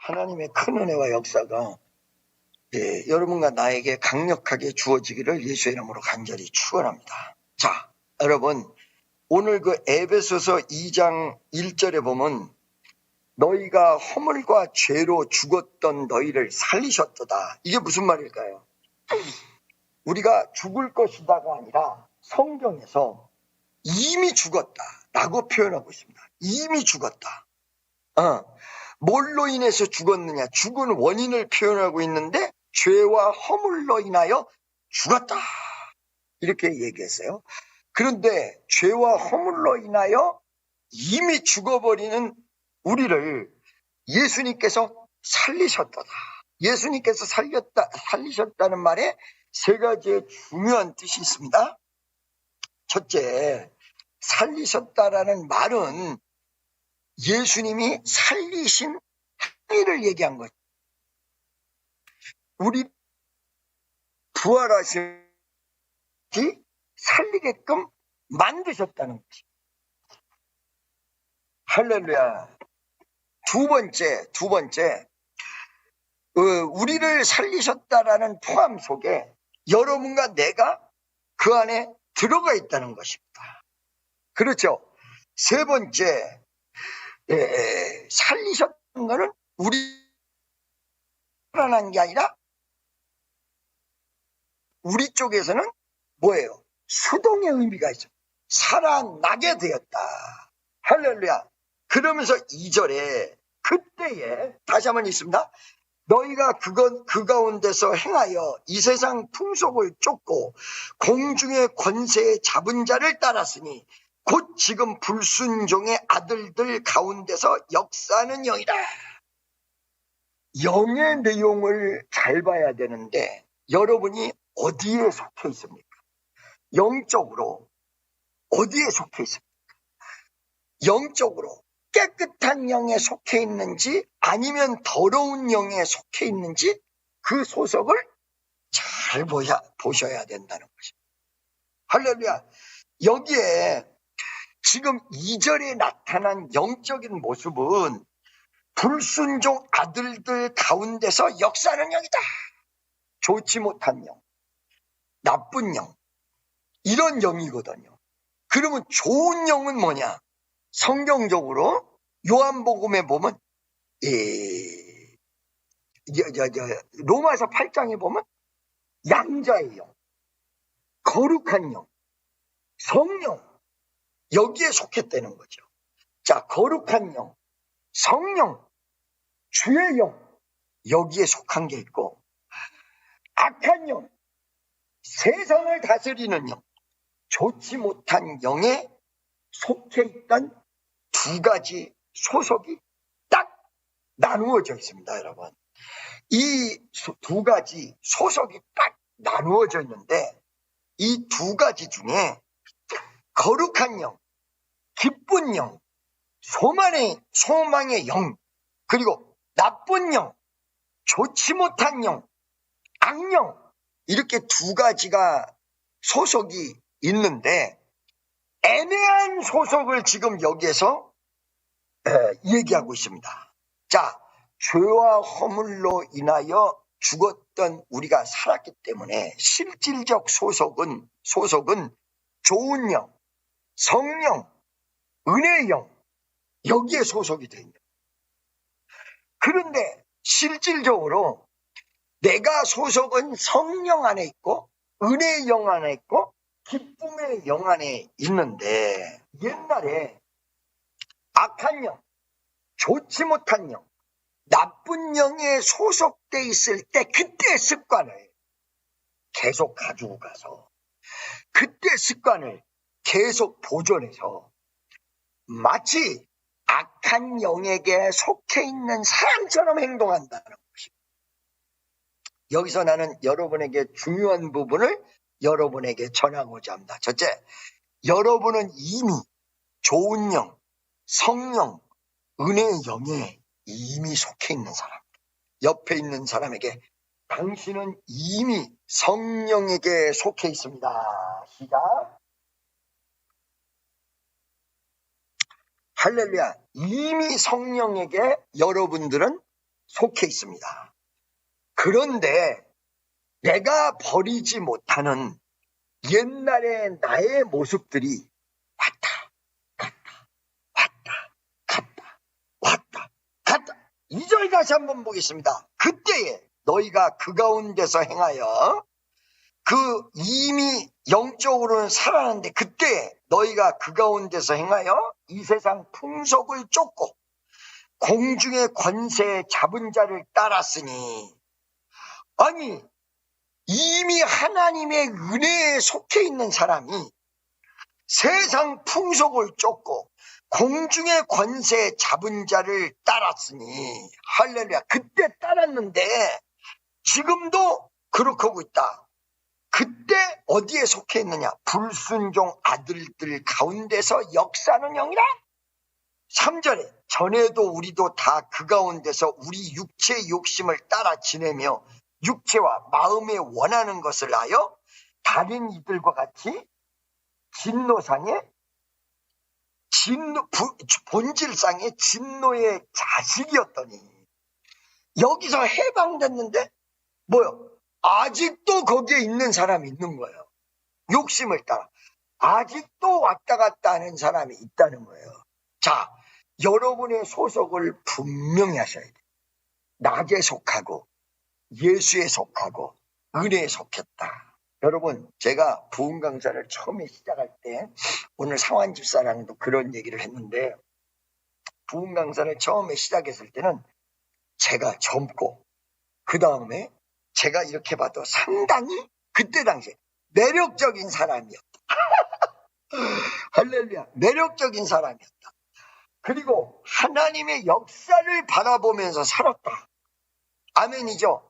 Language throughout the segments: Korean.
하나님의 큰 은혜와 역사가 여러분과 나에게 강력하게 주어지기를 예수의 이름으로 간절히 축원합니다. 자, 여러분, 오늘 그 에베소서 2장 1절에 보면 너희가 허물과 죄로 죽었던 너희를 살리셨도다. 이게 무슨 말일까요? 우리가 죽을 것이다가 아니라 성경에서 이미 죽었다라고 표현하고 있습니다. 이미 죽었다. 뭘로 인해서 죽었느냐? 죽은 원인을 표현하고 있는데 죄와 허물로 인하여 죽었다. 이렇게 얘기했어요. 그런데 죄와 허물로 인하여 이미 죽어버리는 우리를 예수님께서 살리셨다. 예수님께서 살리셨다는 말에 세 가지의 중요한 뜻이 있습니다. 첫째, 살리셨다라는 말은 예수님이 살리신 행위를 얘기한 거죠. 우리 부활하신 살리게끔 만드셨다는 것이죠. 할렐루야. 두 번째, 우리를 살리셨다라는 포함 속에 여러분과 내가 그 안에 들어가 있다는 것입니다. 그렇죠. 세 번째, 살리셨다는 것은 우리 살아난 게 아니라 우리 쪽에서는 뭐예요? 수동의 의미가 있어요. 살아나게 되었다. 할렐루야. 그러면서 2절에 그때에 다시 한번 있습니다. 너희가 그 가운데서 행하여 이 세상 풍속을 쫓고 공중의 권세에 잡은 자를 따랐으니 곧 지금 불순종의 아들들 가운데서 역사하는 영이다. 영의 내용을 잘 봐야 되는데 여러분이 어디에 속해 있습니까? 영적으로 어디에 속해 있습니까? 영적으로 깨끗한 영에 속해 있는지 아니면 더러운 영에 속해 있는지 그 소속을 잘 보셔야 된다는 것입니다. 할렐루야. 여기에 지금 2절에 나타난 영적인 모습은 불순종 아들들 가운데서 역사하는 영이다. 좋지 못한 영, 나쁜 영, 이런 영이거든요. 그러면 좋은 영은 뭐냐? 성경적으로 요한복음에 보면 로마서 8장에 보면 양자의 영, 거룩한 영, 성령, 여기에 속했다는 거죠. 자, 거룩한 영, 성령, 주의 영, 여기에 속한 게 있고, 악한 영, 세상을 다스리는 영, 좋지 못한 영에 속해 있던 두 가지 소속이 딱 나누어져 있습니다, 여러분. 이 두 가지 소속이 딱 나누어져 있는데 이 두 가지 중에 거룩한 영, 기쁜 영, 소망의 영, 그리고 나쁜 영, 좋지 못한 영, 악령, 이렇게 두 가지가 소속이 있는데 애매한 소속을 지금 여기에서 얘기하고 있습니다. 자, 죄와 허물로 인하여 죽었던 우리가 살았기 때문에 실질적 소속은 좋은 영, 성령, 은혜의 영, 여기에 소속이 됩니다. 그런데 실질적으로 내가 소속은 성령 안에 있고 은혜의 영 안에 있고 기쁨의 영 안에 있는데 옛날에 악한 영, 좋지 못한 영, 나쁜 영에 소속돼 있을 때 그때의 습관을 계속 가지고 가서 그때 습관을 계속 보존해서 마치 악한 영에게 속해 있는 사람처럼 행동한다는 것입니다. 여기서 나는 여러분에게 중요한 부분을 여러분에게 전하고자 합니다. 첫째, 여러분은 이미 좋은 영, 성령, 은혜의 영에 이미 속해 있는 사람. 옆에 있는 사람에게 당신은 이미 성령에게 속해 있습니다. 시작. 할렐루야. 이미 성령에게 여러분들은 속해 있습니다. 그런데 내가 버리지 못하는 옛날의 나의 모습들이 왔다 갔다. 2절 다시 한번 보겠습니다. 그때에 너희가 그 가운데서 행하여 그 이미 영적으로는 살아났는데 그때 너희가 그 가운데서 행하여 이 세상 풍속을 쫓고 공중의 권세 잡은 자를 따랐으니, 아니 이미 하나님의 은혜에 속해 있는 사람이 세상 풍속을 쫓고 공중의 권세 잡은 자를 따랐으니, 할렐루야. 그때 따랐는데 지금도 그렇게 하고 있다. 그때 어디에 속해 있느냐? 불순종 아들들 가운데서 역사는 영이라. 3절에 전에도 우리도 다 그 가운데서 우리 육체의 욕심을 따라 지내며 육체와 마음에 원하는 것을 하여 다른 이들과 같이 본질상의 진노의 자식이었더니, 여기서 해방됐는데 뭐요? 아직도 거기에 있는 사람이 있는 거예요. 욕심을 따라 아직도 왔다 갔다 하는 사람이 있다는 거예요. 자, 여러분의 소속을 분명히 하셔야 돼요. 낙에 속하고 예수에 속하고 은혜에 속했다. 여러분, 제가 부흥 강사를 처음에 시작할 때 오늘 상환 집사랑도 그런 얘기를 했는데, 부흥 강사를 처음에 시작했을 때는 제가 젊고 그 다음에 제가 이렇게 봐도 상당히 그때 당시에 매력적인 사람이었다. 할렐루야. 매력적인 사람이었다. 그리고 하나님의 역사를 바라보면서 살았다. 아멘이죠.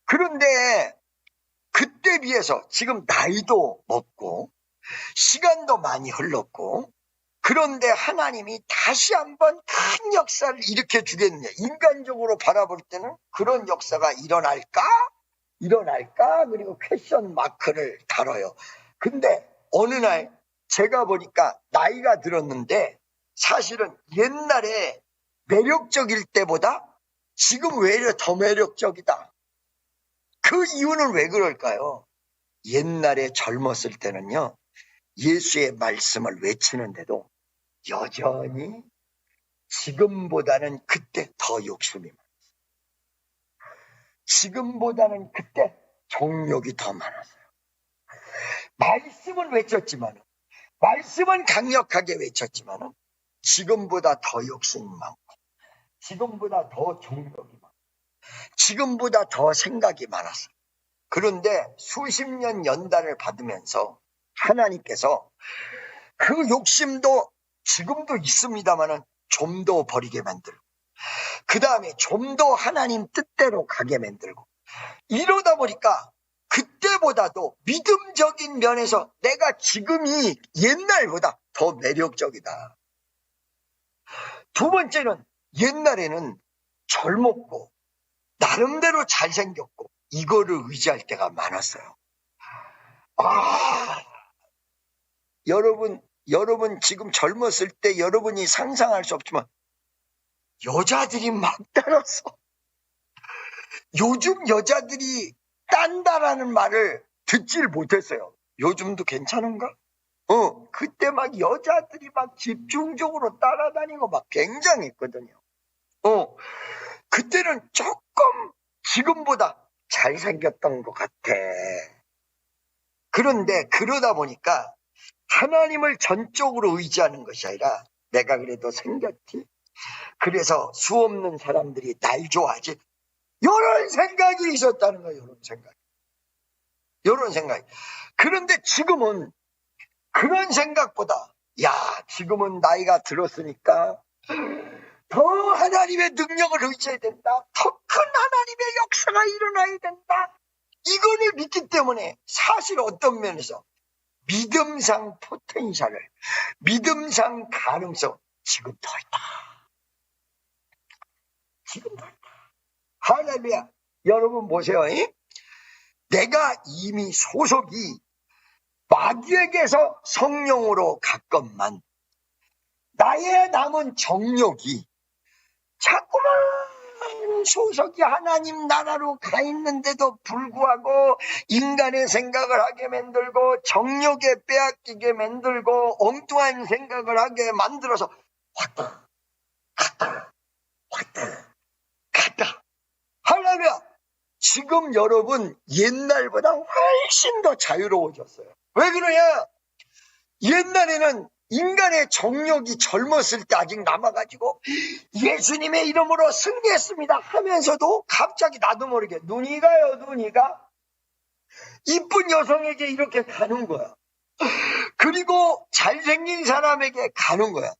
그런데 그때 비해서 지금 나이도 먹고 시간도 많이 흘렀고, 그런데 하나님이 다시 한번 큰 역사를 일으켜 주겠느냐. 인간적으로 바라볼 때는 그런 역사가 일어날까? 그리고 퀘션 마크를 달아요. 근데 어느 날 제가 보니까 나이가 들었는데 사실은 옛날에 매력적일 때보다 지금 외려 더 매력적이다. 그 이유는 왜 그럴까요? 옛날에 젊었을 때는요, 예수의 말씀을 외치는데도 여전히 지금보다는 그때 더 욕심이 많았어요. 지금보다는 그때 정욕이 더 많았어요. 말씀은 외쳤지만, 말씀은 강력하게 외쳤지만 지금보다 더 욕심이 많고, 지금보다 더 정욕이 많고, 지금보다 더 생각이 많았어요. 그런데 수십 년 연단을 받으면서 하나님께서 그 욕심도 지금도 있습니다만은 좀 더 버리게 만들고, 그 다음에 좀 더 하나님 뜻대로 가게 만들고, 이러다 보니까 그때보다도 믿음적인 면에서 내가 지금이 옛날보다 더 매력적이다. 두 번째는 옛날에는 젊었고 나름대로 잘생겼고 이거를 의지할 때가 많았어요. 여러분 지금 젊었을 때 여러분이 상상할 수 없지만 여자들이 막 따라서, 요즘 여자들이 딴다라는 말을 듣질 못했어요. 요즘도 괜찮은가? 그때 막 여자들이 막 집중적으로 따라다니고 막 굉장했거든요. 그때는 조금 지금보다 잘생겼던 것 같아. 그런데 그러다 보니까 하나님을 전적으로 의지하는 것이 아니라 내가 그래도 생겼지, 그래서 수없는 사람들이 날 좋아하지, 이런 생각이 있었다는 거예요. 이런 생각이. 그런데 지금은 그런 생각보다, 지금은 나이가 들었으니까 더 하나님의 능력을 의지해야 된다. 더 큰 하나님의 역사가 일어나야 된다. 이거를 믿기 때문에 사실 어떤 면에서 믿음상 포텐셜을, 믿음상 가능성 지금 더 있다. 지금 더 있다. 할렐루야. 여러분 보세요. 내가 이미 소속이 마귀에게서 성령으로 갔건만 나의 남은 정욕이 자꾸만 한 소석이 하나님 나라로 가 있는데도 불구하고 인간의 생각을 하게 만들고 정욕에 빼앗기게 만들고 엉뚱한 생각을 하게 만들어서 왔다 갔다 왔다 갔다. 할렐루야. 지금 여러분 옛날보다 훨씬 더 자유로워졌어요. 왜 그러냐? 옛날에는 인간의 정욕이 젊었을 때 아직 남아가지고 예수님의 이름으로 승리했습니다 하면서도 갑자기 나도 모르게 눈이 가요. 눈이 가. 이쁜 여성에게 이렇게 가는 거야. 그리고 잘생긴 사람에게 가는 거야.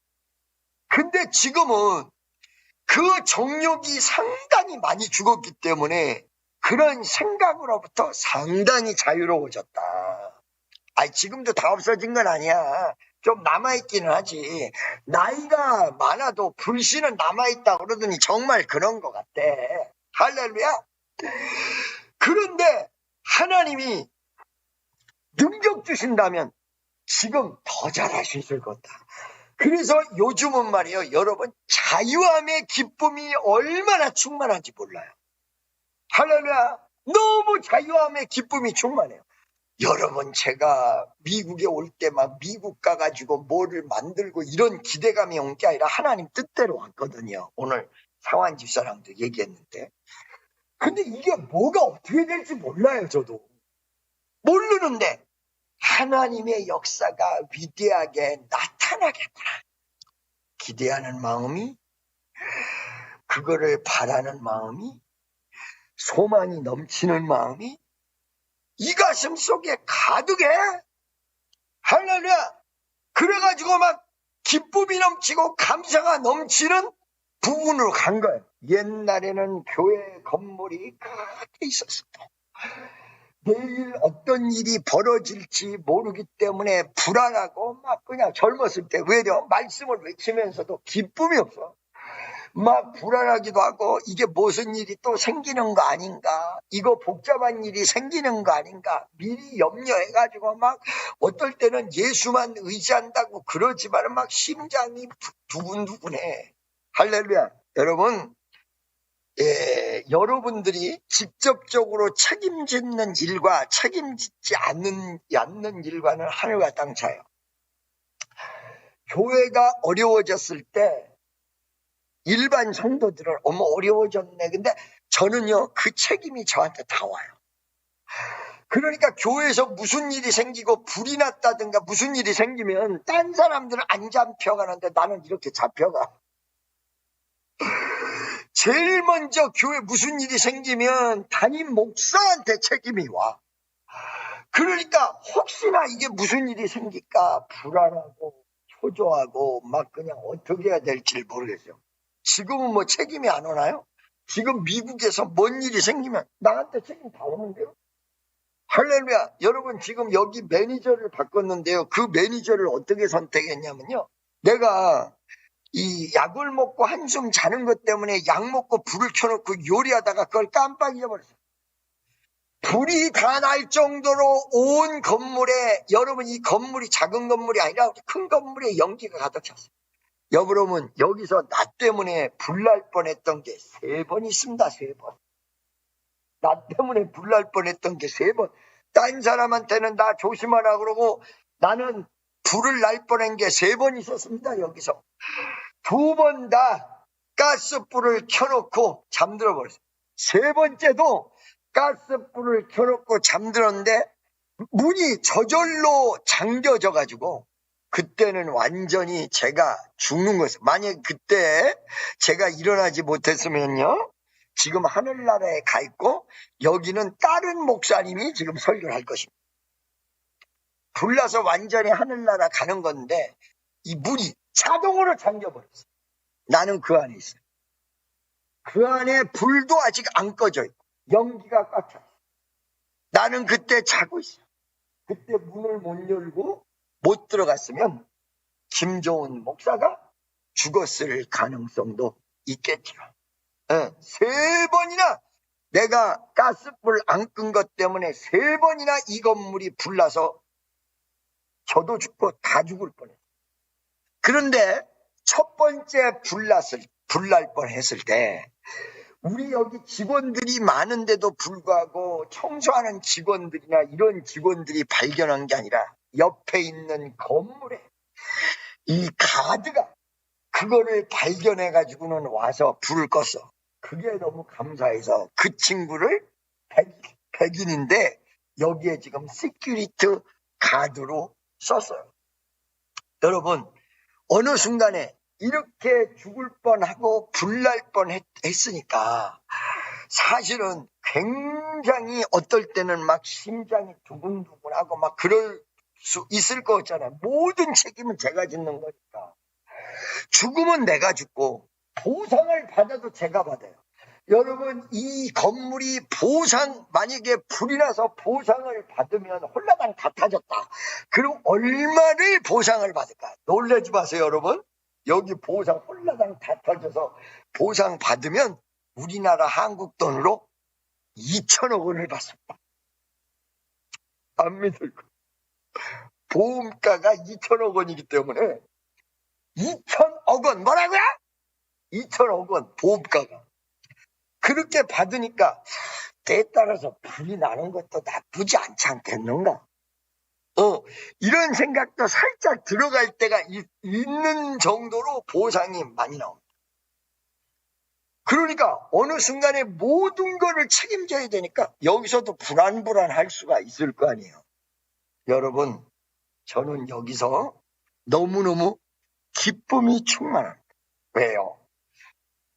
근데 지금은 그 정욕이 상당히 많이 죽었기 때문에 그런 생각으로부터 상당히 자유로워졌다. 지금도 다 없어진 건 아니야. 좀 남아있기는 하지. 나이가 많아도 불신은 남아있다 그러더니 정말 그런 것 같대. 할렐루야. 그런데 하나님이 능력 주신다면 지금 더 잘하실 거다. 그래서 요즘은 말이에요. 여러분 자유함의 기쁨이 얼마나 충만한지 몰라요. 할렐루야. 너무 자유함의 기쁨이 충만해요. 여러분 제가 미국에 올 때 막 미국 가가지고 뭐를 만들고 이런 기대감이 온 게 아니라 하나님 뜻대로 왔거든요. 오늘 상환 집사랑도 얘기했는데. 근데 이게 뭐가 어떻게 될지 몰라요. 저도 모르는데 하나님의 역사가 위대하게 나타나겠구나. 기대하는 마음이, 그거를 바라는 마음이, 소망이 넘치는 마음이 이 가슴 속에 가득해. 할렐루야. 그래가지고 막 기쁨이 넘치고 감사가 넘치는 부분으로 간 거예요. 옛날에는 교회 건물이 크게 있었어요. 내일 어떤 일이 벌어질지 모르기 때문에 불안하고 막 그냥 젊었을 때 외려 말씀을 외치면서도 기쁨이 없어. 막 불안하기도 하고 이게 무슨 일이 또 생기는 거 아닌가, 이거 복잡한 일이 생기는 거 아닌가 미리 염려해가지고 막 어떨 때는 예수만 의지한다고 그러지만 막 심장이 두근두근해. 할렐루야. 여러분, 여러분들이 직접적으로 책임지는 일과 책임지지 않는 일과는 하늘과 땅 차요. 교회가 어려워졌을 때 일반 성도들은 어머 어려워졌네. 근데 저는요 그 책임이 저한테 다 와요. 그러니까 교회에서 무슨 일이 생기고 불이 났다든가 무슨 일이 생기면 딴 사람들은 안 잡혀가는데 나는 이렇게 잡혀가. 제일 먼저 교회 무슨 일이 생기면 담임 목사한테 책임이 와. 그러니까 혹시나 이게 무슨 일이 생길까 불안하고 초조하고 막 그냥 어떻게 해야 될지 모르겠어요. 지금은 뭐 책임이 안 오나요? 지금 미국에서 뭔 일이 생기면 나한테 책임 다 오는데요. 할렐루야. 여러분 지금 여기 매니저를 바꿨는데요. 그 매니저를 어떻게 선택했냐면요. 내가 이 약을 먹고 한숨 자는 것 때문에 약 먹고 불을 켜놓고 요리하다가 그걸 깜빡 잊어버렸어요. 불이 다 날 정도로 온 건물에, 여러분 이 건물이 작은 건물이 아니라 큰 건물에 연기가 가득 찼어요. 여러분 여기서 나 때문에 불날 뻔했던 게 3번 있습니다. 3번. 나 때문에 불날 뻔했던 게 3번. 딴 사람한테는 나 조심하라 그러고 나는 불을 날 뻔한 게 3번 있었습니다. 여기서 2번 다 가스불을 켜놓고 잠들어 버렸어요. 3번째도 가스불을 켜놓고 잠들었는데 문이 저절로 잠겨져 가지고 그때는 완전히 제가 죽는 거였어요. 만약 그때 제가 일어나지 못했으면요 지금 하늘나라에 가 있고 여기는 다른 목사님이 지금 설교를 할 것입니다. 불나서 완전히 하늘나라 가는 건데 이 문이 자동으로 잠겨버렸어요. 나는 그 안에 있어요. 그 안에 불도 아직 안 꺼져 있고 연기가 꽉 차 있어요. 나는 그때 자고 있어요. 그때 문을 못 열고 못 들어갔으면 김종훈 목사가 죽었을 가능성도 있겠죠. 3번이나 내가 가스불 안 끈 것 때문에 3번이나 이 건물이 불나서 저도 죽고 다 죽을 뻔했어요. 그런데 첫 번째 불날 뻔했을 때 우리 여기 직원들이 많은데도 불구하고 청소하는 직원들이나 이런 직원들이 발견한 게 아니라 옆에 있는 건물에 이 가드가 그거를 발견해가지고는 와서 불을 껐어. 그게 너무 감사해서 그 친구를 백인인데 여기에 지금 시큐리티 가드로 썼어요. 여러분, 어느 순간에 이렇게 죽을 뻔하고 불날 뻔했으니까 사실은 굉장히 어떨 때는 막 심장이 두근두근하고 막 그럴 수 있을 거 같잖아요. 모든 책임은 제가 짓는 거니까. 죽으면 내가 죽고 보상을 받아도 제가 받아요. 여러분, 이 건물이 만약에 불이 나서 보상을 받으면 홀라당 다 타졌다. 그럼 얼마를 보상을 받을까? 놀라지 마세요, 여러분. 여기 보상 홀라당 다 터져서 보상 받으면 우리나라 한국 돈으로 2천억 원을 받습니다. 안 믿을 거. 보험가가 2천억 원이기 때문에 2천억 원 뭐라고요? 2천억 원 보험가가. 그렇게 받으니까 때에 따라서 불이 나는 것도 나쁘지 않지 않겠는가? 이런 생각도 살짝 들어갈 때가 있는 정도로 보상이 많이 나옵니다. 그러니까 어느 순간에 모든 거를 책임져야 되니까 여기서도 불안할 수가 있을 거 아니에요. 여러분, 저는 여기서 너무너무 기쁨이 충만합니다. 왜요?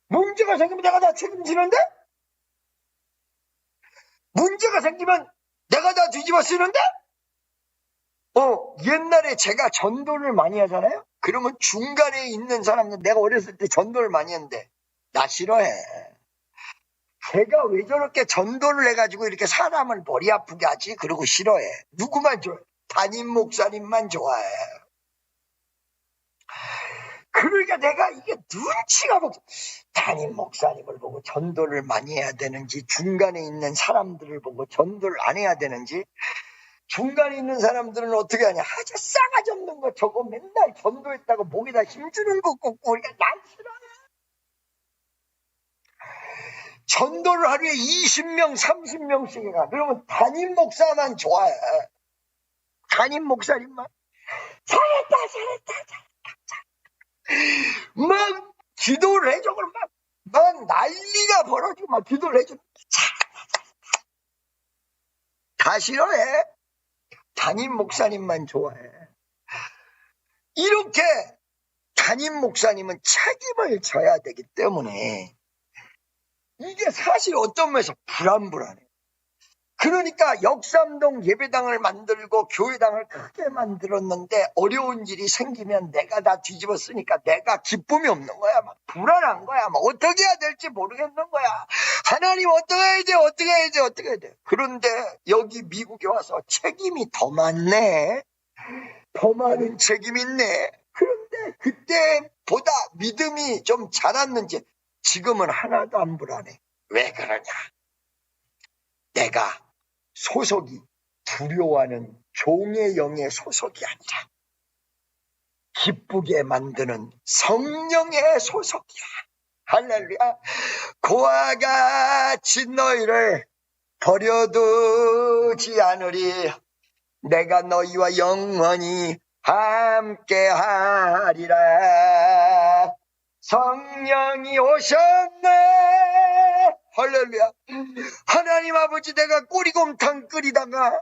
문제가 생기면 내가 다 책임지는데? 문제가 생기면 내가 다 뒤집어 쓰는데? 옛날에 제가 전도를 많이 하잖아요? 그러면 중간에 있는 사람들, 내가 어렸을 때 전도를 많이 했는데, 나 싫어해. 제가 왜 저렇게 전도를 해가지고 이렇게 사람을 머리 아프게 하지? 그러고 싫어해. 누구만 좋아해? 담임 목사님만 좋아해. 그러니까 내가 이게 눈치가 보고, 담임 목사님을 보고 전도를 많이 해야 되는지, 중간에 있는 사람들을 보고 전도를 안 해야 되는지, 중간에 있는 사람들은 어떻게 하냐? 아주 싸가지 없는 거 저거 맨날 전도했다고 목에다 힘주는 거 꽂고, 그러니까 난 싫어해. 전도를 하루에 20명, 30명씩 해가. 그러면 담임 목사만 좋아해. 담임 목사님만. 잘했다. 막 기도를 해줘. 그럼 막 난리가 벌어지고 막 기도를 해줘. 다 싫어해. 담임 목사님만 좋아해. 이렇게 담임 목사님은 책임을 져야 되기 때문에 이게 사실 어떤 면에서 불안해. 그러니까 역삼동 예배당을 만들고 교회당을 크게 만들었는데 어려운 일이 생기면 내가 다 뒤집어 쓰니까 내가 기쁨이 없는 거야. 막 불안한 거야. 막 어떻게 해야 될지 모르겠는 거야. 하나님 어떻게 해야 돼. 그런데 여기 미국에 와서 책임이 더 많네. 더 많은 책임이 있네. 그런데 그때보다 믿음이 좀 자랐는지 지금은 하나도 안 불안해. 왜 그러냐? 내가 소속이 두려워하는 종의 영의 소속이 아니라 기쁘게 만드는 성령의 소속이야. 할렐루야. 그와 같이 너희를 버려두지 않으리. 내가 너희와 영원히 함께하리라. 성령이 오셨네. 할렐루야. 하나님 아버지, 내가 꼬리곰탕 끓이다가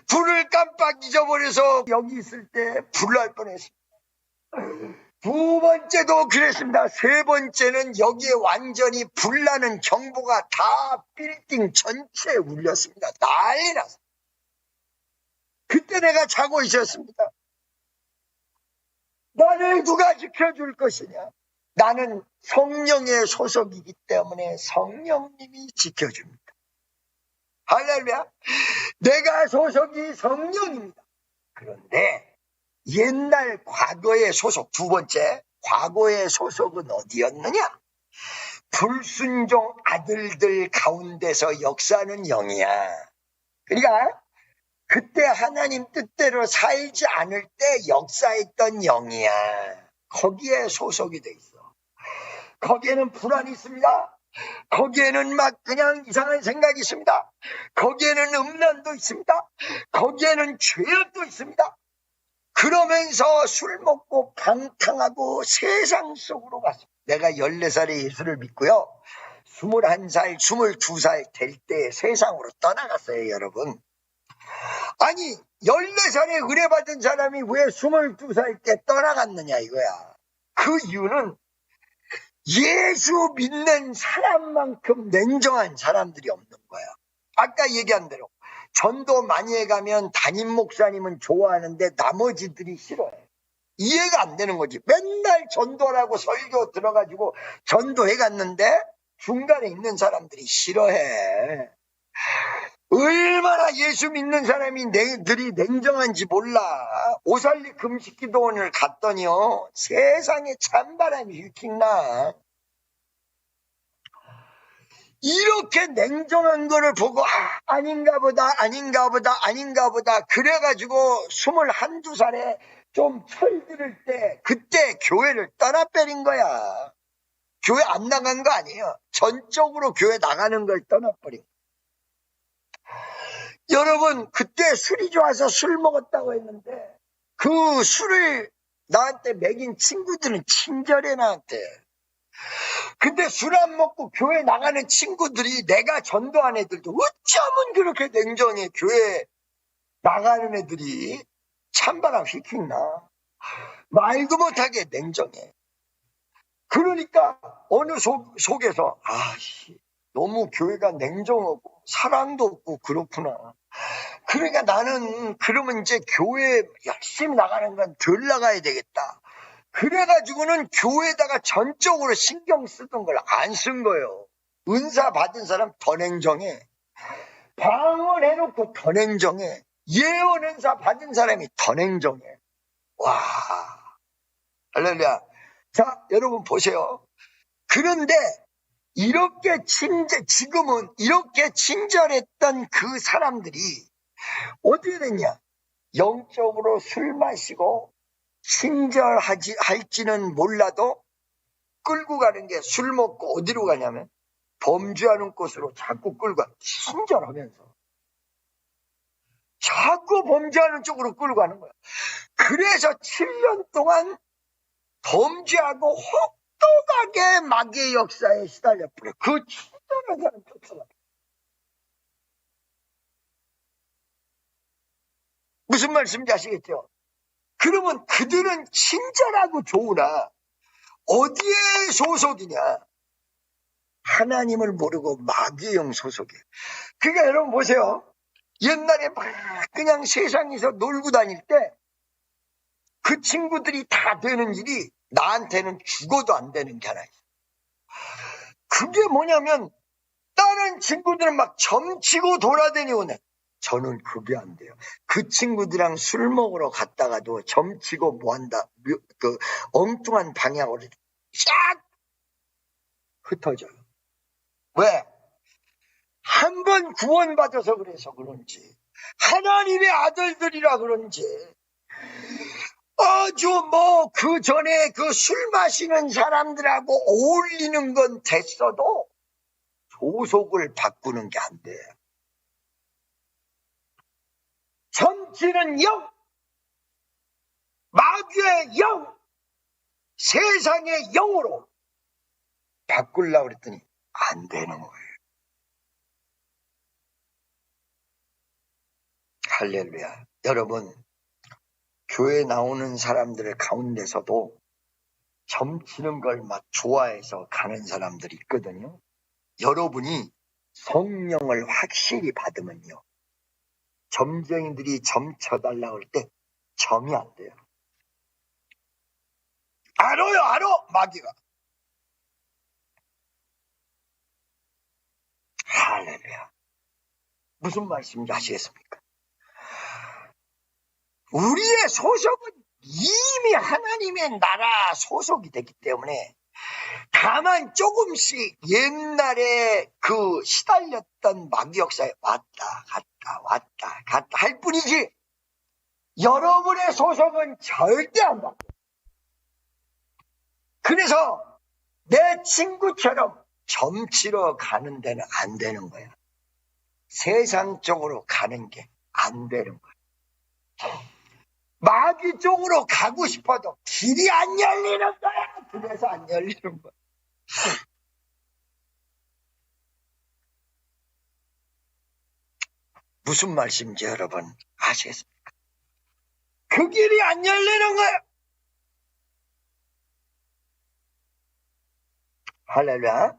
불을 깜빡 잊어버려서 여기 있을 때 불날 뻔했습니다. 두 번째도 그랬습니다. 세 번째는 여기에 완전히 불나는 경보가 다 빌딩 전체에 울렸습니다. 난리 났어요. 그때 내가 자고 있었습니다. 나를 누가 지켜줄 것이냐? 나는 성령의 소속이기 때문에 성령님이 지켜줍니다. 할렐루야. 내가 소속이 성령입니다. 그런데 옛날 과거의 소속, 두 번째, 과거의 소속은 어디였느냐? 불순종 아들들 가운데서 역사하는 영이야. 그러니까 그때 하나님 뜻대로 살지 않을 때 역사했던 영이야. 거기에 소속이 돼 있어. 거기에는 불안이 있습니다. 거기에는 막 그냥 이상한 생각이 있습니다. 거기에는 음란도 있습니다. 거기에는 죄악도 있습니다. 그러면서 술 먹고 방탕하고 세상 속으로 갔습니다. 내가 14살에 예수를 믿고요. 21살, 22살 될 때 세상으로 떠나갔어요, 여러분. 아니, 14살에 의뢰받은 사람이 왜 22살 때 떠나갔느냐, 이거야. 그 이유는 예수 믿는 사람만큼 냉정한 사람들이 없는 거야. 아까 얘기한 대로 전도 많이 해가면 담임 목사님은 좋아하는데 나머지들이 싫어해. 이해가 안 되는 거지. 맨날 전도라고 설교 들어가지고 전도해 갔는데 중간에 있는 사람들이 싫어해. 얼마나 예수 믿는 사람들이 냉정한지 몰라. 오살리 금식기도원을 갔더니요, 세상에 찬바람이 휙휙 나. 이렇게 냉정한 거를 보고 아닌가 보다 그래가지고 21~22살에 좀 철들을 때 그때 교회를 떠나버린 거야. 교회 안 나간 거 아니에요. 전적으로 교회 나가는 걸 떠나버린 거야. 여러분, 그때 술이 좋아서 술 먹었다고 했는데 그 술을 나한테 먹인 친구들은 친절해, 나한테. 근데 술 안 먹고 교회 나가는 친구들이, 내가 전도한 애들도 어쩌면 그렇게 냉정해. 교회 나가는 애들이 찬바람 휙휙 나. 말도 못하게 냉정해. 그러니까 어느 속에서 너무 교회가 냉정하고 사랑도 없고 그렇구나. 그러니까 나는 그러면 이제 교회 열심히 나가는 건 덜 나가야 되겠다. 그래가지고는 교회에다가 전적으로 신경 쓰던 걸 안 쓴 거예요. 은사 받은 사람 더 냉정해. 방언해놓고 더 냉정해. 예언 은사 받은 사람이 더 냉정해. 와, 할렐루야. 자, 여러분 보세요. 그런데 지금은 이렇게 친절했던 그 사람들이 어떻게 됐냐? 영적으로 술 마시고 친절할지는 몰라도 끌고 가는 게, 술 먹고 어디로 가냐면 범죄하는 곳으로 자꾸 끌고 가. 친절하면서 자꾸 범죄하는 쪽으로 끌고 가는 거야. 그래서 7년 동안 범죄하고 혹독하게 마귀의 역사에 시달려버려. 그 친절한 사람 쫓아가. 무슨 말씀인지 아시겠죠? 그러면 그들은 친절하고 좋으나 어디에 소속이냐? 하나님을 모르고 마귀의 영 소속이에요. 그러니까 여러분 보세요. 옛날에 막 그냥 세상에서 놀고 다닐 때 그 친구들이 다 되는 일이 나한테는 죽어도 안 되는 게 하나 있어요. 그게 뭐냐면 다른 친구들은 막 점치고 돌아다니고, 저는 그게 안 돼요. 그 친구들이랑 술 먹으러 갔다가도 점치고 뭐한다, 그 엉뚱한 방향으로 쫙 흩어져요. 왜? 한 번 구원받아서 그래서 그런지, 하나님의 아들들이라 그런지, 아주 그 전에 그 술 마시는 사람들하고 어울리는 건 됐어도 소속을 바꾸는 게 안 돼요. 점치는 영, 마귀의 영, 세상의 영으로 바꾸려고 그랬더니 안 되는 거예요. 할렐루야. 여러분, 교회 나오는 사람들 가운데서도 점치는 걸 막 좋아해서 가는 사람들이 있거든요. 여러분이 성령을 확실히 받으면요, 점쟁이들이 점쳐달라고 할 때 점이 안 돼요. 알아, 마귀가. 할렐루야. 무슨 말씀인지 아시겠습니까? 우리의 소속은 이미 하나님의 나라 소속이 됐기 때문에 다만 조금씩 옛날에 그 시달렸던 마귀 역사에 왔다 갔다 할 뿐이지, 여러분의 소속은 절대 안 바뀌어요. 그래서 내 친구처럼 점치러 가는 데는 안 되는 거야. 세상 쪽으로 가는 게 안 되는 거야. 마귀 쪽으로 가고 싶어도 길이 안 열리는 거야. 그래서 안 열리는 거야. 무슨 말씀인지 여러분 아시겠습니까? 그 길이 안 열리는 거야. 할렐루야.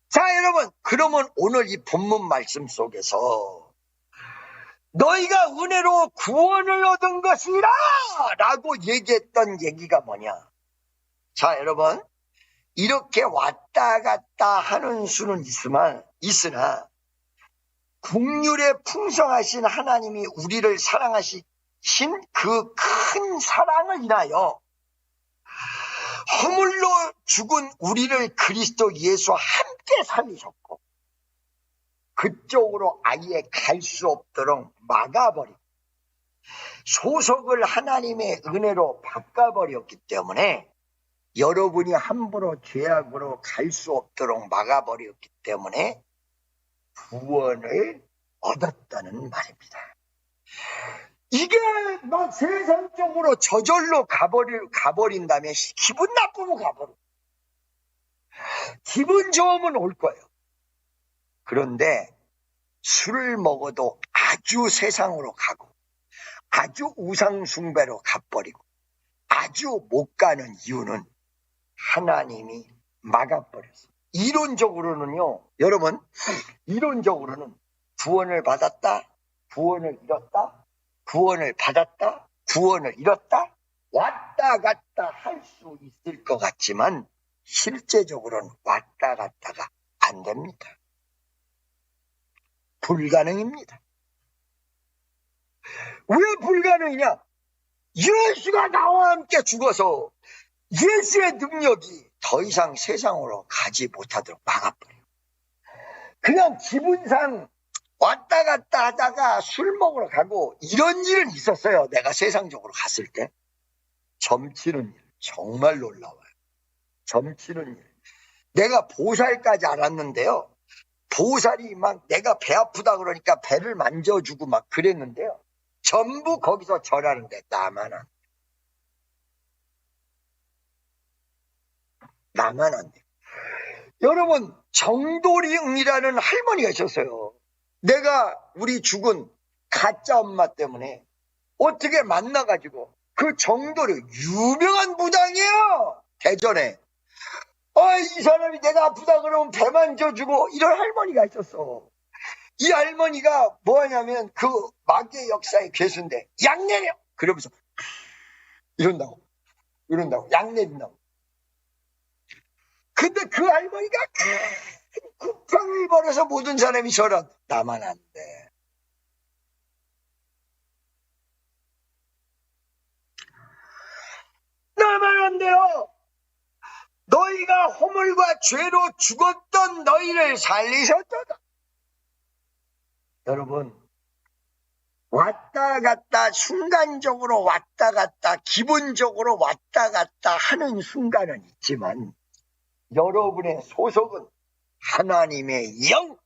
자, 여러분, 그러면 오늘 이 본문 말씀 속에서 너희가 은혜로 구원을 얻은 것이라 라고 얘기했던 얘기가 뭐냐? 자, 여러분, 이렇게 왔다 갔다 하는 수는 있으나 국률에 풍성하신 하나님이 우리를 사랑하신 그 큰 사랑을 인하여 허물로 죽은 우리를 그리스도 예수와 함께 살리셨고 그쪽으로 아예 갈 수 없도록 막아버리고 소속을 하나님의 은혜로 바꿔버렸기 때문에 여러분이 함부로 죄악으로 갈 수 없도록 막아버렸기 때문에 구원을 얻었다는 말입니다. 이게 막 세상적으로 저절로 가버린다면 기분 나쁘면 가버려. 기분 좋으면 올 거예요. 그런데 술을 먹어도 아주 세상으로 가고 아주 우상숭배로 가버리고 아주 못 가는 이유는 하나님이 막아버렸어요. 이론적으로는요, 여러분, 이론적으로는 구원을 받았다, 구원을 잃었다, 구원을 받았다, 구원을 잃었다, 왔다 갔다 할 수 있을 것 같지만 실제적으로는 왔다 갔다가 안 됩니다. 불가능입니다. 왜 불가능이냐? 예수가 나와 함께 죽어서 예수의 능력이 더 이상 세상으로 가지 못하도록 막아버려요. 그냥 기분상 왔다 갔다 하다가 술 먹으러 가고 이런 일은 있었어요. 내가 세상적으로 갔을 때. 점치는 일 정말 놀라워요. 점치는 일. 내가 보살까지 알았는데요. 보살이 막 내가 배 아프다 그러니까 배를 만져주고 막 그랬는데요. 전부 거기서 절하는데 나만 안 돼. 여러분, 정도링이라는 할머니가 있었어요. 내가 우리 죽은 가짜 엄마 때문에 어떻게 만나가지고 그 정도링 유명한 무당이에요. 대전에. 이 사람이 내가 아프다 그러면 배 만져주고 이런 할머니가 있었어. 이 할머니가 뭐하냐면 그 마귀의 역사의 괴수인데 약 내려! 그러면서 이런다고 약 내린다고. 근데 그 할머니가 국방을 벌여서 모든 사람이 저런 나만 안 돼. 나만 안 돼요. 너희가 허물과 죄로 죽었던 너희를 살리셨다. 여러분, 왔다 갔다 순간적으로 왔다 갔다 기본적으로 왔다 갔다 하는 순간은 있지만 여러분의 소속은 하나님의 영,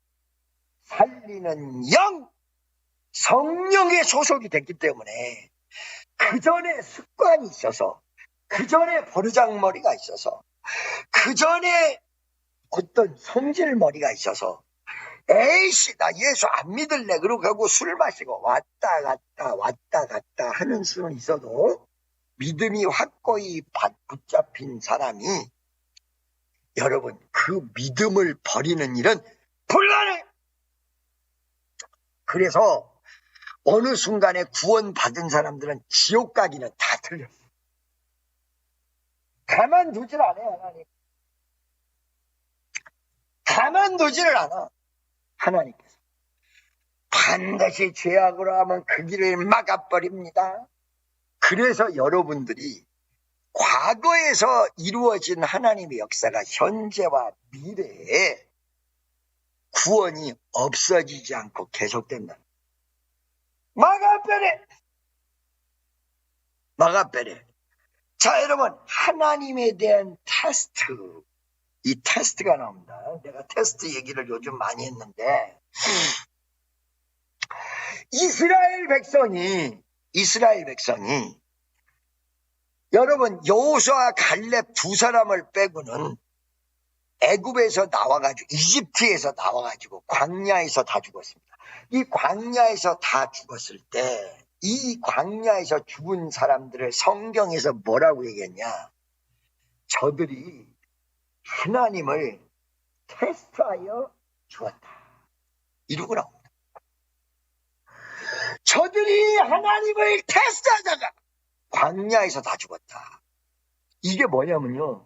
살리는 영, 성령의 소속이 됐기 때문에 그 전에 습관이 있어서 그 전에 버르장머리가 있어서 그 전에 어떤 성질머리가 있어서 에이씨 나 예수 안 믿을래 그러고 술 마시고 왔다 갔다 하는 수는 있어도 믿음이 확고히 붙잡힌 사람이 여러분 그 믿음을 버리는 일은 불가능해. 그래서 어느 순간에 구원받은 사람들은 지옥 가기는 다 틀렸어. 가만두질 않아요. 하나님 가만두지를 않아. 하나님께서 반드시 죄악으로 하면 그 길을 막아버립니다. 그래서 여러분들이 과거에서 이루어진 하나님의 역사가 현재와 미래에 구원이 없어지지 않고 계속된다. 막아빼래. 자, 여러분, 하나님에 대한 테스트, 이 테스트가 나옵니다. 내가 테스트 얘기를 요즘 많이 했는데, 이스라엘 백성이 여러분 여호수아 갈렙 두 사람을 빼고는 애굽에서 나와가지고 이집트에서 나와가지고 광야에서 다 죽었습니다. 이 광야에서 다 죽었을 때 이 광야에서 죽은 사람들을 성경에서 뭐라고 얘기했냐? 저들이 하나님을 테스트하여 죽었다. 이러고 나옵니다. 저들이 하나님을 테스트하다가 광야에서 다 죽었다. 이게 뭐냐면요.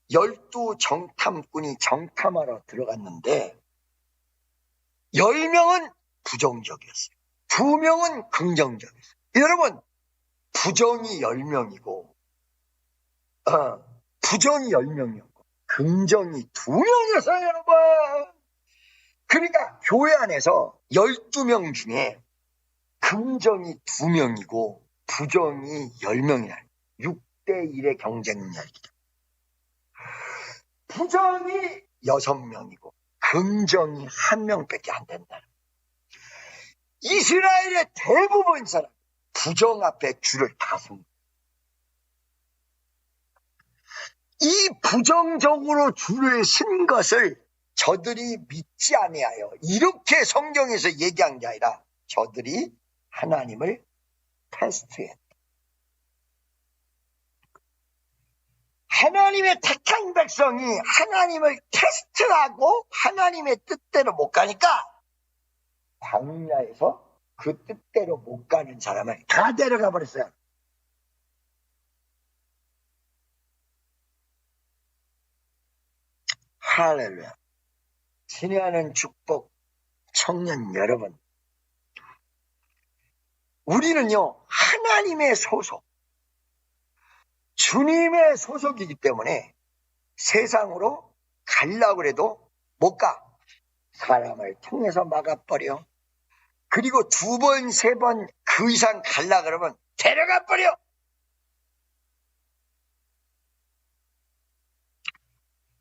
12 정탐꾼이 정탐하러 들어갔는데 10명은 부정적이었어요. 2명은 긍정적이었어요. 여러분, 부정이 10명이고 부정이 10명이었고 긍정이 2명이었어요, 여러분. 그러니까 교회 안에서 12명 중에 긍정이 2명이고 부정이 10명이라 6대 1의 경쟁력이다. 부정이 6명이고 긍정이 1명밖에 안 된다. 이스라엘의 대부분 사람 부정 앞에 줄을 다 섭니다. 이 부정적으로 줄을 쓴 것을 저들이 믿지 아니하여 이렇게 성경에서 얘기한 게 아니라 저들이 하나님을 테스트했다. 하나님의 택한 백성이 하나님을 테스트하고 하나님의 뜻대로 못 가니까 광야에서 그 뜻대로 못 가는 사람을 다 데려가 버렸어요. 할렐루야. 친애하는 축복 청년 여러분, 우리는요 하나님의 소속, 주님의 소속이기 때문에 세상으로 가려고 해도 못 가. 사람을 통해서 막아버려. 그리고 2번, 3번 그 이상 가려고 그러면 데려가 버려.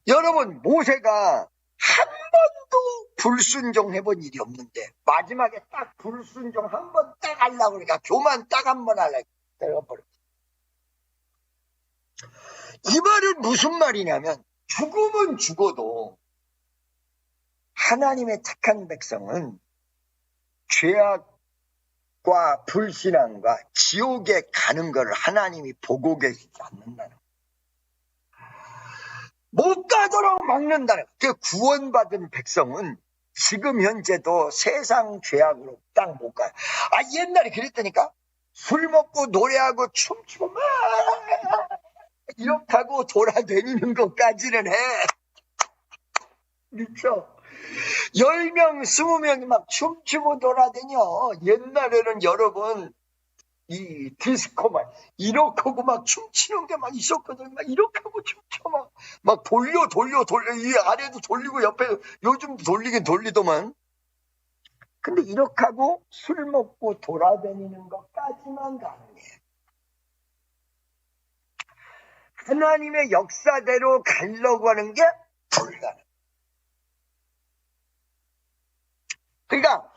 여러분, 모세가 한 번도 불순종해본 일이 없는데 마지막에 딱 불순종 한 번 딱 하려고 그러니까 교만 딱 한 번 하려고 데려가 버려. 이 말은 무슨 말이냐면 죽으면 죽어도 하나님의 택한 백성은 죄악과 불신앙과 지옥에 가는 것을 하나님이 보고 계시지 않는다는 거예요. 못 가도록 막는다는 거예요. 그 구원받은 백성은 지금 현재도 세상 죄악으로 딱 못 가요. 옛날에 그랬다니까. 술 먹고 노래하고 춤추고 막 이렇게 하고 돌아다니는 것까지는 해. 그렇죠? 10명, 20명이 막 춤추고 돌아다녀. 옛날에는 여러분, 이 디스코 이렇게 하고 막 춤추는 게 막 있었거든. 막 이렇게 하고 춤춰. 막 돌려. 이 아래도 돌리고 옆에 요즘 돌리긴 돌리더만. 근데 이렇게 하고 술 먹고 돌아다니는 것까지만 가능해. 하나님의 역사대로 가려고 하는 게 불가능. 그러니까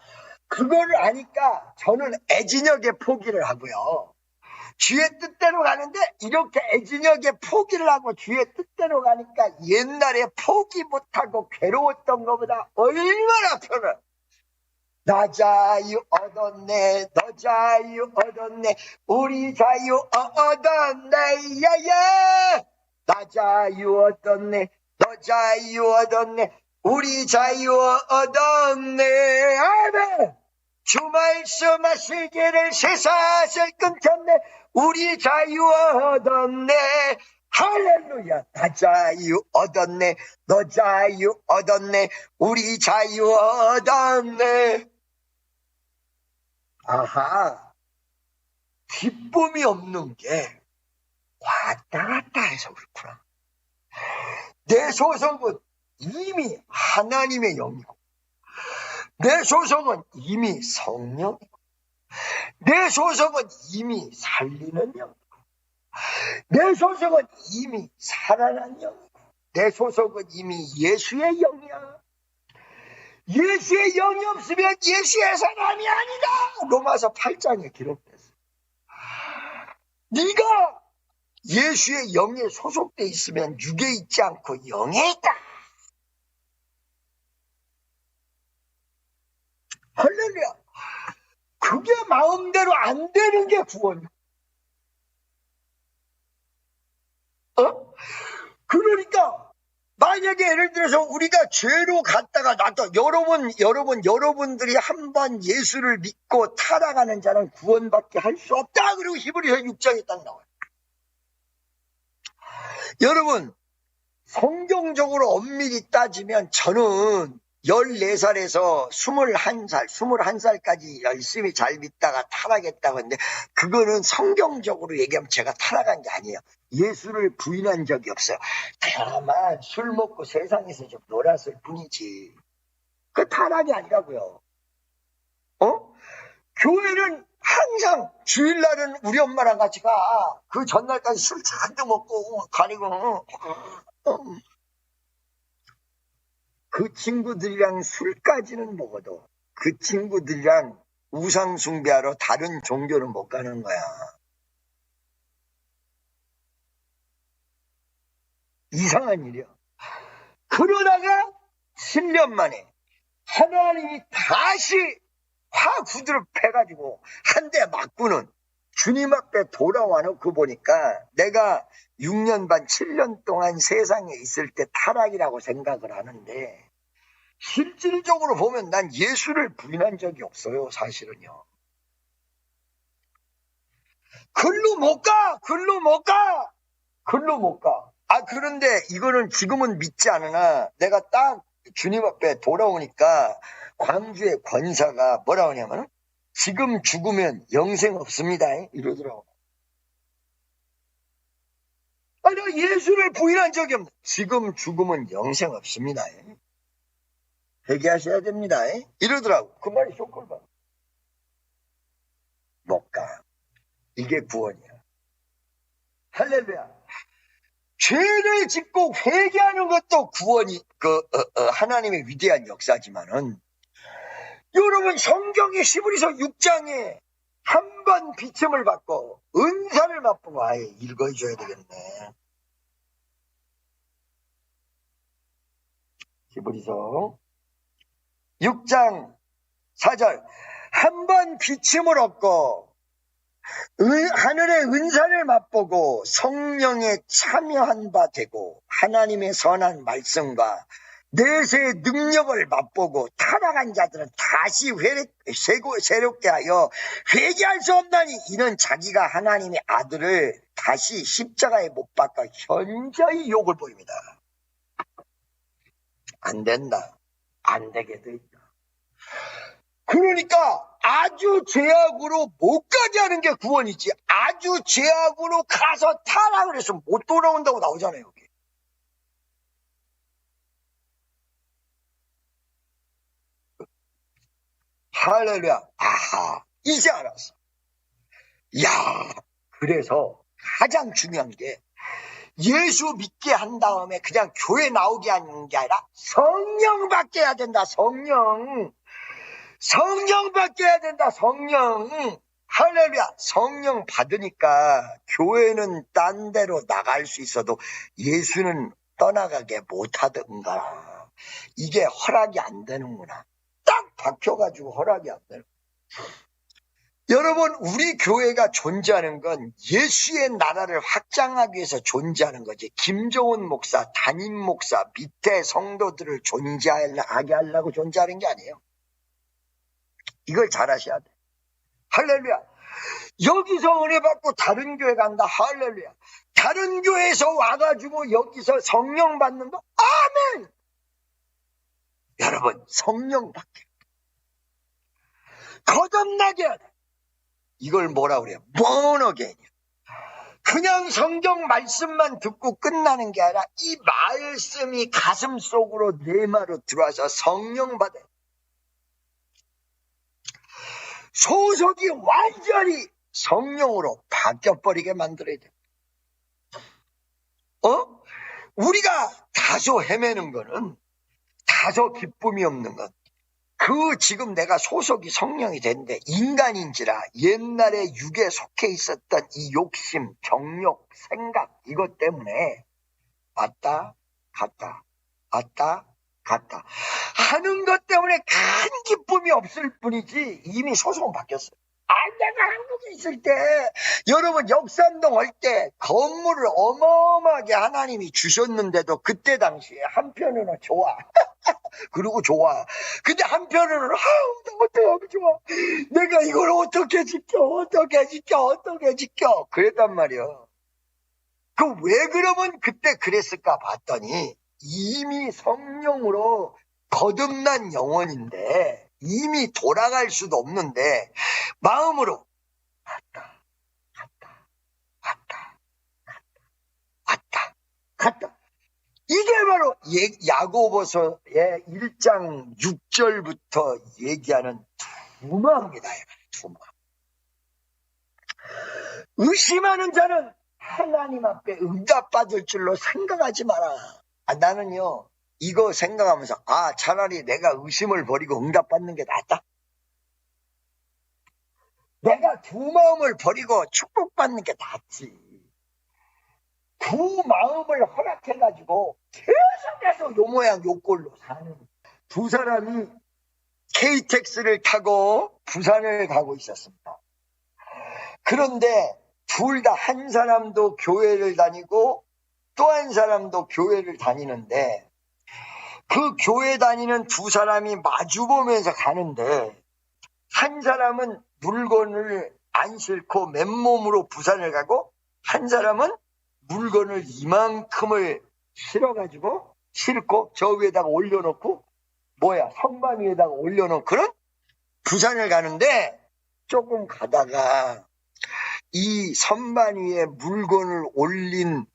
그거를 아니까 저는 애진혁에 포기를 하고요. 주의 뜻대로 가는데 이렇게 애진혁에 포기를 하고 주의 뜻대로 가니까 옛날에 포기 못하고 괴로웠던 것보다 얼마나 편해. 나 자유 얻었네, 너 자유 얻었네, 우리 자유 얻었네, 야야. 나 자유 얻었네, 너 자유 얻었네, 우리 자유 얻었네. 아멘. 주 말씀하시기를 쇠사슬 끊겼네, 우리 자유 얻었네. 할렐루야. 나 자유 얻었네, 너 자유 얻었네, 우리 자유 얻었네. 아하, 기쁨이 없는 게 왔다 갔다 해서 그렇구나. 내 소속은 이미 하나님의 영이고, 내 소속은 이미 성령이고, 내 소속은 이미 살리는 영이고, 내 소속은 이미 살아난 영이고, 내 소속은 이미 예수의 영이야. 예수의 영이 없으면 예수의 사람이 아니다. 로마서 8장에 기록됐어. 네가 예수의 영에 소속돼 있으면 육에 있지 않고 영에 있다. 할렐루야. 그게 마음대로 안 되는 게 구원이야. 그러니까 만약에 예를 들어서 우리가 죄로 갔다가 나도 여러분들이 한번 예수를 믿고 타락하는 자는 구원받게 할 수 없다. 그리고 히브리서 6장에 딱 나와요. 여러분, 성경적으로 엄밀히 따지면 저는 14살에서 21살까지 열심히 잘 믿다가 타락했다고 했는데 그거는 성경적으로 얘기하면 제가 타락한 게 아니에요. 예수를 부인한 적이 없어요. 다만 술 먹고 세상에서 좀 놀았을 뿐이지. 그 타락이 아니라고요. 교회는 항상 주일날은 우리 엄마랑 같이 가. 그 전날까지 술 잔뜩 먹고 가리고 그 친구들이랑 술까지는 먹어도 그 친구들이랑 우상 숭배하러 다른 종교는 못 가는 거야. 이상한 일이야. 그러다가 7년 만에 하나님이 다시 화구두를 패가지고 한 대 맞고는 주님 앞에 돌아와 놓고 보니까 내가 6년 반 7년 동안 세상에 있을 때 타락이라고 생각을 하는데 실질적으로 보면 난 예수를 부인한 적이 없어요. 사실은요. 글로 못 가. 그런데 이거는 지금은 믿지 않으나 내가 딱 주님 앞에 돌아오니까 광주의 권사가 뭐라고 하냐면 지금 죽으면 영생 없습니다. 이러더라고. 아니, 나 예수를 부인한 적이 없네. 지금 죽으면 영생 없습니다. 회개하셔야 됩니다. 이러더라고. 그 말이 쇼크를 받아. 못 가. 이게 구원이야. 할렐루야. 죄를 짓고 회개하는 것도 구원이 하나님의 위대한 역사지만은 여러분 성경의 히브리서 6장에 한 번 비침을 받고 은사를 맛보고 아예 읽어줘야 되겠네. 히브리서 6장 4절 한 번 비침을 얻고 하늘의 은사를 맛보고 성령에 참여한 바 되고 하나님의 선한 말씀과 내세의 능력을 맛보고 타락한 자들은 다시 새롭게 하여 회개할 수 없나니 이는 자기가 하나님의 아들을 다시 십자가에 못 박아 현저히 욕을 보입니다. 안 된다. 안 되게 돼 있다. 그러니까 아주 죄악으로 못 가게 하는 게 구원이지 아주 죄악으로 가서 타락을 해서 못 돌아온다고 나오잖아요. 여기. 할렐루야. 아하, 이제 알았어. 야, 그래서 가장 중요한 게 예수 믿게 한 다음에 그냥 교회 나오게 하는 게 아니라 성령 받게 해야 된다. 성령 받게 해야 된다. 성령. 할렐루야. 성령 받으니까 교회는 딴 데로 나갈 수 있어도 예수는 떠나가게 못하던가. 이게 허락이 안 되는구나. 딱 박혀가지고 허락이 안 되는. 여러분, 우리 교회가 존재하는 건 예수의 나라를 확장하기 위해서 존재하는 거지. 김종훈 목사, 담임 목사, 밑에 성도들을 존재하게 하려고 존재하는 게 아니에요. 이걸 잘 아셔야 돼. 할렐루야. 여기서 은혜 받고 다른 교회 간다. 할렐루야. 다른 교회에서 와가지고 여기서 성령 받는 거. 아멘. 여러분, 성령 받게. 거듭나게 해야 돼. 이걸 뭐라 그래요? born again이야. 그냥 성경 말씀만 듣고 끝나는 게 아니라 이 말씀이 가슴 속으로 내마로 들어와서 성령 받아요. 소속이 완전히 성령으로 바뀌어버리게 만들어야 돼. 우리가 다소 헤매는 거는, 다소 기쁨이 없는 것, 지금 내가 소속이 성령이 됐는데 인간인지라 옛날에 육에 속해 있었던 이 욕심, 정욕, 생각, 이것 때문에 왔다 갔다 왔다 갔다 하는 것 때문에 큰 기쁨이 없을 뿐이지 이미 소속은 바뀌었어요. 내가 한국에 있을 때, 여러분 역삼동 올 때 건물을 어마어마하게 하나님이 주셨는데도 그때 당시에 한편으로는 좋아. 그리고 좋아. 근데 한편으로는 어떡하면 좋아. 내가 이걸 어떻게 지켜. 그랬단 말이야. 왜 그러면 그때 그랬을까 봤더니 이미 성령으로 거듭난 영혼인데 이미 돌아갈 수도 없는데 마음으로 왔다. 이게 바로 야고보서의 1장 6절부터 얘기하는 두마음이다. 두마음. 의심하는 자는 하나님 앞에 응답받을 줄로 생각하지 마라. 나는요 이거 생각하면서 차라리 내가 의심을 버리고 응답받는 게 낫다. 내가 두마음을 버리고 축복받는 게 낫지. 두 마음을 허락해가지고 계속해서 요 모양 요 꼴로 사는 두 사람이 KTX를 타고 부산을 가고 있었습니다. 그런데 둘 다 한 사람도 교회를 다니고 또 한 사람도 교회를 다니는데 그 교회 다니는 두 사람이 마주보면서 가는데 한 사람은 물건을 안 싣고 맨몸으로 부산을 가고 한 사람은 물건을 이만큼을 싣고 저 위에다가 올려놓고 선반 위에다가 올려놓은 그런 부산을 가는데 조금 가다가 이 선반 위에 물건을 올린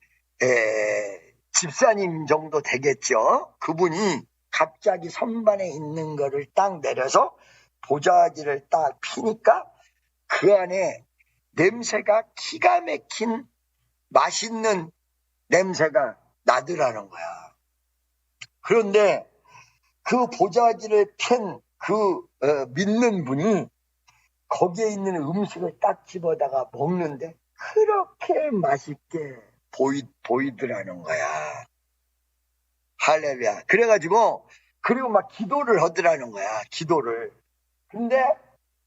집사님 정도 되겠죠. 그분이 갑자기 선반에 있는 거를 딱 내려서 보자기를 딱 피니까 그 안에 냄새가 기가 막힌 맛있는 냄새가 나더라는 거야. 그런데 그 보자기를 핀 믿는 분이 거기에 있는 음식을 딱 집어다가 먹는데 그렇게 맛있게 보이더라는 거야. 할렐루야. 그리고 막 기도를 하더라는 거야. 기도를. 근데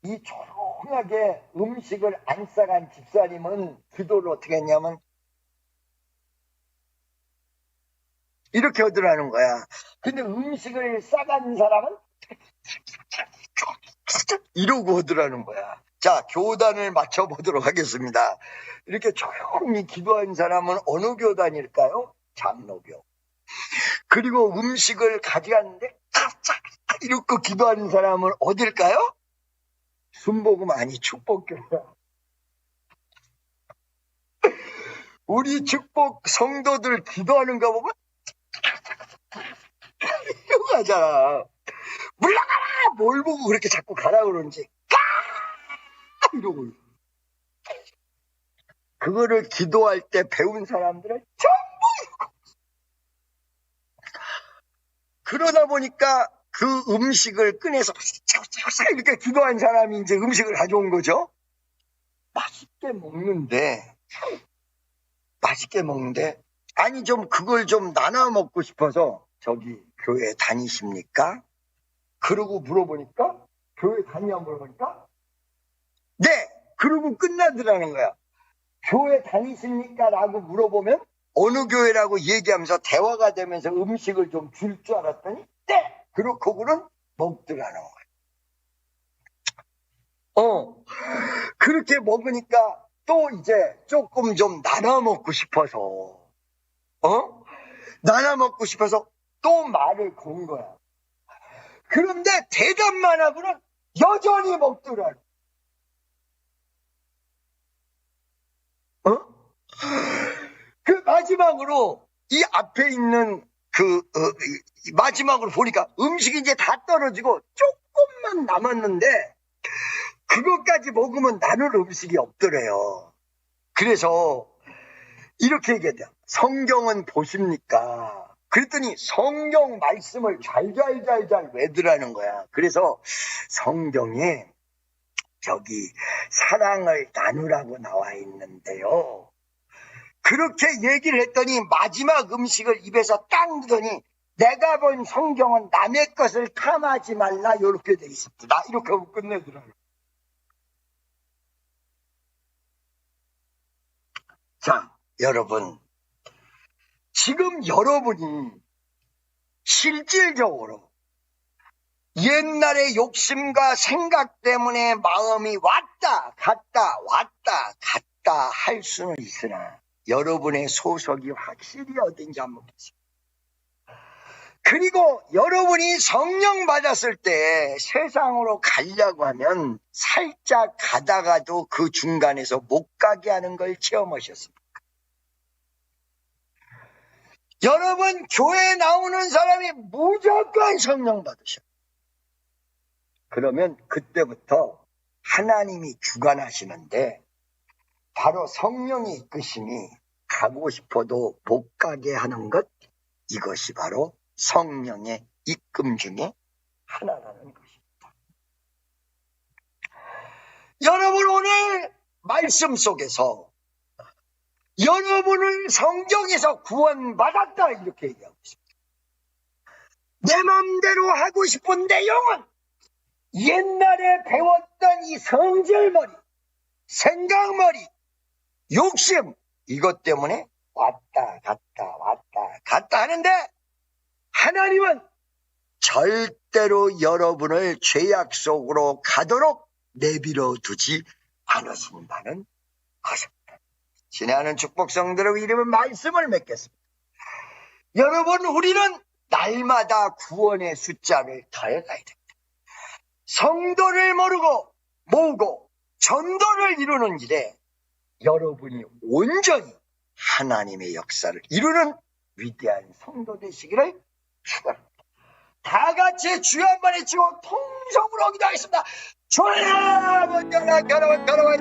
이 조용하게 음식을 안 싸간 집사님은 기도를 어떻게 했냐면 이렇게 하더라는 거야. 근데 음식을 싸간 사람은 이러고 하더라는 거야. 자, 교단을 맞춰보도록 하겠습니다. 이렇게 조용히 기도한 사람은 어느 교단일까요? 장로교. 그리고 음식을 가져갔는데 이렇게 기도하는 사람은 어딜까요? 순복음 아니 축복교야. 우리 축복 성도들 기도하는 거 보면 이러고 하잖아. 물러가라! 뭘 보고 그렇게 자꾸 가라 그러는지 이러고. 그거를 기도할 때 배운 사람들은 전부 이러고. 그러다 보니까 그 음식을 꺼내서 이렇게 기도한 사람이 이제 음식을 가져온 거죠. 맛있게 먹는데 아니 좀 그걸 좀 나눠 먹고 싶어서 저기 교회 다니십니까? 그러고 물어보니까 교회 다니냐 물어보니까 네! 그러고 끝나더라는 거야. 교회 다니십니까? 라고 물어보면 어느 교회라고 얘기하면서 대화가 되면서 음식을 좀 줄 줄 알았더니 네! 그리고 그거는 먹더라는 거야. 그렇게 먹으니까 또 이제 조금 좀 나눠 먹고 싶어서 또 말을 건 거야. 그런데 대답만 하고는 여전히 먹더라는 거야. 그 마지막으로 이 앞에 있는 마지막으로 보니까 음식이 이제 다 떨어지고 조금만 남았는데 그것까지 먹으면 나눌 음식이 없더래요. 그래서 이렇게 얘기했대요. 성경은 보십니까? 그랬더니 성경 말씀을 잘 외우라는 거야. 그래서 성경에 저기 사랑을 나누라고 나와 있는데요. 그렇게 얘기를 했더니 마지막 음식을 입에서 딱 넣더니 내가 본 성경은 남의 것을 탐하지 말라 이렇게 돼 있습니다. 이렇게 하고 끝내더라고요. 자, 여러분. 지금 여러분이 실질적으로 옛날의 욕심과 생각 때문에 마음이 왔다 갔다 할 수는 있으나 여러분의 소속이 확실히 어딘지 한번 보세요. 그리고 여러분이 성령 받았을 때 세상으로 가려고 하면 살짝 가다가도 그 중간에서 못 가게 하는 걸 체험하셨습니다. 여러분 교회에 나오는 사람이 무조건 성령 받으셔. 그러면 그때부터 하나님이 주관하시는데 바로 성령의 이끄심이 가고 싶어도 못 가게 하는 것, 이것이 바로 성령의 이끌림 중에 하나라는 것입니다. 여러분 오늘 말씀 속에서 여러분을 성경에서 구원받았다 이렇게 얘기하고 있습니다. 내 마음대로 하고 싶은 내용은 옛날에 배웠던 이 성질머리, 생각머리, 욕심 이것 때문에 왔다 갔다 하는데 하나님은 절대로 여러분을 죄악 속으로 가도록 내버려 두지 않으신다는 것입니다. 지나는 축복성들의 이름은 말씀을 맺겠습니다. 여러분 우리는 날마다 구원의 숫자를 더해가야 됩니다. 성도를 모으고 전도를 이루는 일에 여러분이 온전히 하나님의 역사를 이루는 위대한 성도 되시기를 축원합니다. 다 같이 주여 한번 외치고 통성으로 기도하겠습니다. 주여 먼저 걸어와